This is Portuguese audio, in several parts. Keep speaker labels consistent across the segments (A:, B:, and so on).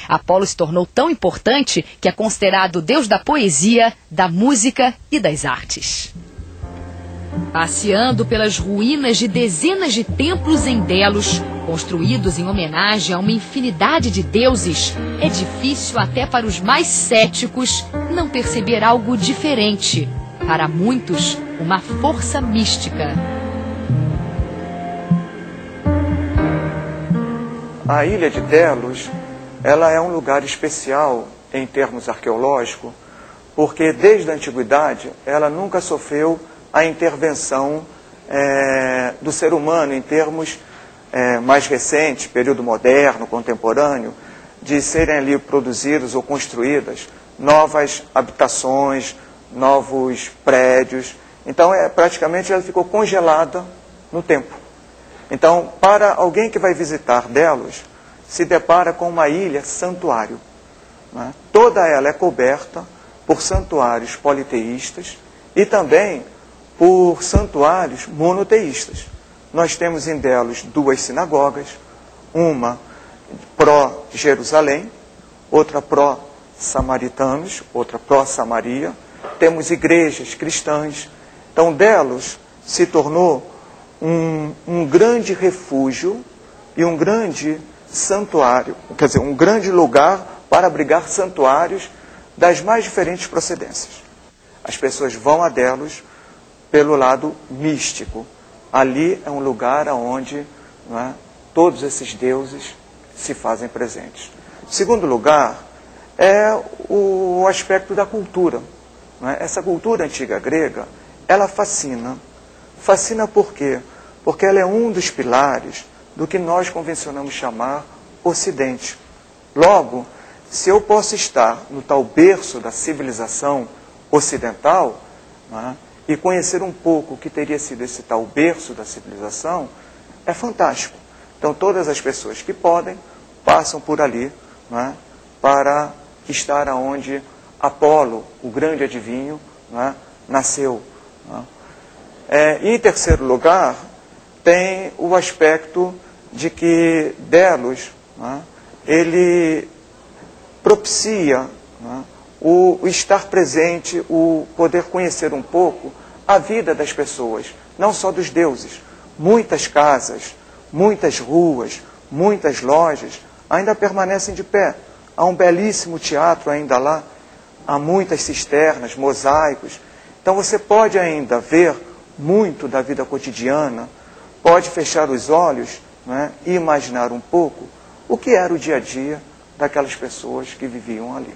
A: Apolo se tornou tão importante que é considerado o deus da poesia, da música e das artes. Passeando pelas ruínas de dezenas de templos em Delos, construídos em homenagem a uma infinidade de deuses, é difícil até para os mais céticos não perceber algo diferente. Para muitos, uma força mística.
B: A ilha de Delos, ela é um lugar especial em termos arqueológicos, porque desde a antiguidade ela nunca sofreu a intervenção do ser humano em termos mais recentes, período moderno, contemporâneo, de serem ali produzidos ou construídas novas habitações, novos prédios. Então, praticamente ela ficou congelada no tempo. Então, para alguém que vai visitar Delos, se depara com uma ilha santuário, né? Toda ela é coberta por santuários politeístas e também por santuários monoteístas. Nós temos em Delos duas sinagogas, uma pró-Jerusalém, outra pró-Samaritanos, outra pró-Samaria. Temos igrejas cristãs. Então, Delos se tornou um grande refúgio e um grande santuário, quer dizer, um grande lugar para abrigar santuários das mais diferentes procedências. As pessoas vão a Delos pelo lado místico. Ali é um lugar onde, não é, todos esses deuses se fazem presentes. Segundo lugar, é o aspecto da cultura. Não é? Essa cultura antiga grega, ela fascina. Fascina por quê? Porque ela é um dos pilares do que nós convencionamos chamar Ocidente. Logo, se eu posso estar no tal berço da civilização ocidental, não é, e conhecer um pouco o que teria sido esse tal berço da civilização, é fantástico. Então, todas as pessoas que podem, passam por ali, não é, para estar onde Apolo, o grande adivinho, não é, nasceu. Não é. E, em terceiro lugar, tem o aspecto de que Delos, não é, ele propicia, não é, o estar presente, o poder conhecer um pouco a vida das pessoas, não só dos deuses. Muitas casas, muitas ruas, muitas lojas ainda permanecem de pé. Há um belíssimo teatro ainda lá, há muitas cisternas, mosaicos. Então você pode ainda ver muito da vida cotidiana, pode fechar os olhos, não é, e imaginar um pouco o que era o dia a dia daquelas pessoas que viviam ali.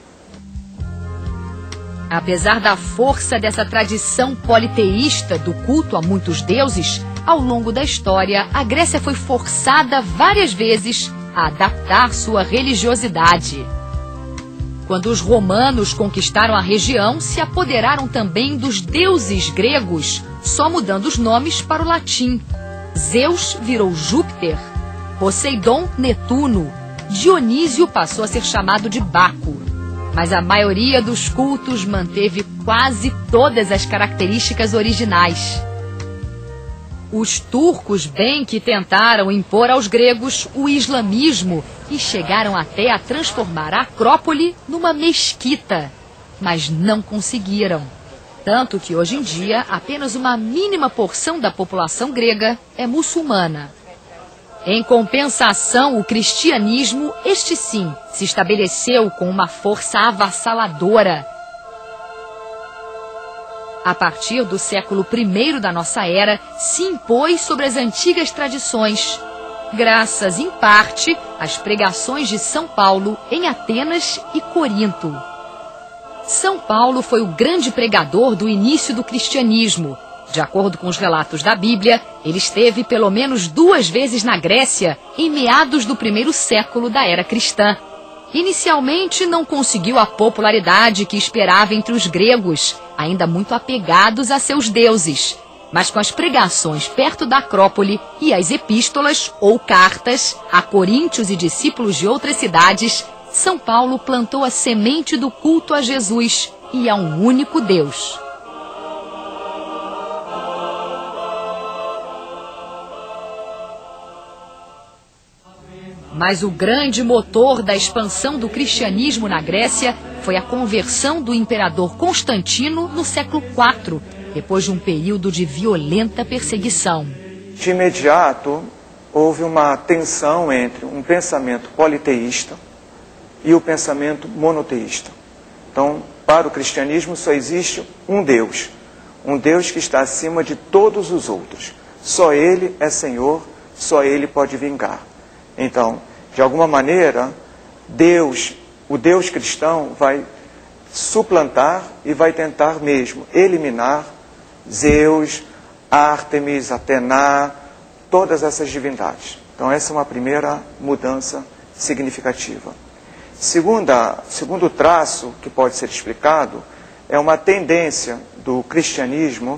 A: Apesar da força dessa tradição politeísta do culto a muitos deuses, ao longo da história, a Grécia foi forçada várias vezes a adaptar sua religiosidade. Quando os romanos conquistaram a região, se apoderaram também dos deuses gregos, só mudando os nomes para o latim. Zeus virou Júpiter, Poseidon, Netuno, Dionísio passou a ser chamado de Baco. Mas a maioria dos cultos manteve quase todas as características originais. Os turcos bem que tentaram impor aos gregos o islamismo e chegaram até a transformar a Acrópole numa mesquita, mas não conseguiram. Tanto que hoje em dia apenas uma mínima porção da população grega é muçulmana. Em compensação, o cristianismo, este sim, se estabeleceu com uma força avassaladora. A partir do século I da nossa era, se impôs sobre as antigas tradições, graças, em parte, às pregações de São Paulo em Atenas e Corinto. São Paulo foi o grande pregador do início do cristianismo. De acordo com os relatos da Bíblia, ele esteve pelo menos 2 vezes na Grécia em meados do primeiro século da era cristã. Inicialmente não conseguiu a popularidade que esperava entre os gregos, ainda muito apegados a seus deuses. Mas com as pregações perto da Acrópole e as epístolas ou cartas a coríntios e discípulos de outras cidades, São Paulo plantou a semente do culto a Jesus e a um único Deus. Mas o grande motor da expansão do cristianismo na Grécia foi a conversão do imperador Constantino no século IV, depois de um período de violenta perseguição.
B: De imediato, houve uma tensão entre um pensamento politeísta e o pensamento monoteísta. Então, para o cristianismo só existe um Deus que está acima de todos os outros. Só Ele é Senhor, só Ele pode vingar. Então, de alguma maneira, o Deus cristão vai suplantar e vai tentar mesmo eliminar Zeus, Ártemis, Atena, todas essas divindades. Então essa é uma primeira mudança significativa. Segundo traço que pode ser explicado é uma tendência do cristianismo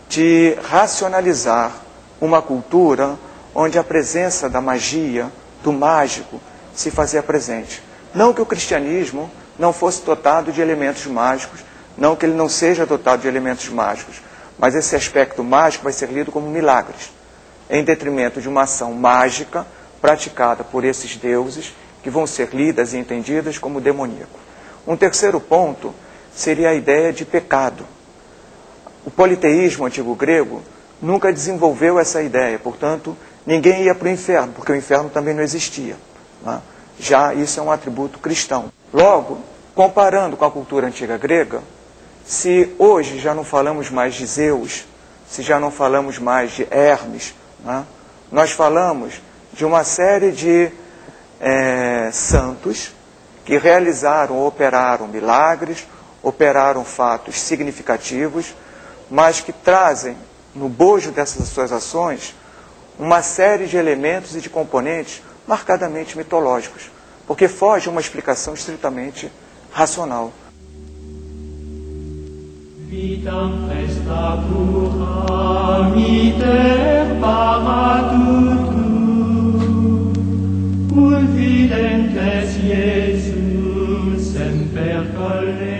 B: de racionalizar uma cultura onde a presença da magia, do mágico, se fazia presente. Não que o cristianismo não fosse dotado de elementos mágicos, não que ele não seja dotado de elementos mágicos, mas esse aspecto mágico vai ser lido como milagres, em detrimento de uma ação mágica praticada por esses deuses, que vão ser lidas e entendidas como demoníaco. Um terceiro ponto seria a ideia de pecado. O politeísmo antigo grego nunca desenvolveu essa ideia, portanto, ninguém ia para o inferno, porque o inferno também não existia. Né? Já isso é um atributo cristão. Logo, comparando com a cultura antiga grega, se hoje já não falamos mais de Zeus, se já não falamos mais de Hermes, né? Nós falamos de uma série de santos que realizaram, operaram milagres, operaram fatos significativos, mas que trazem no bojo dessas suas ações uma série de elementos e de componentes marcadamente mitológicos, porque foge a uma explicação estritamente racional.
C: Vitam prestatur amiter paratutum, ut videntes Iesus semper colle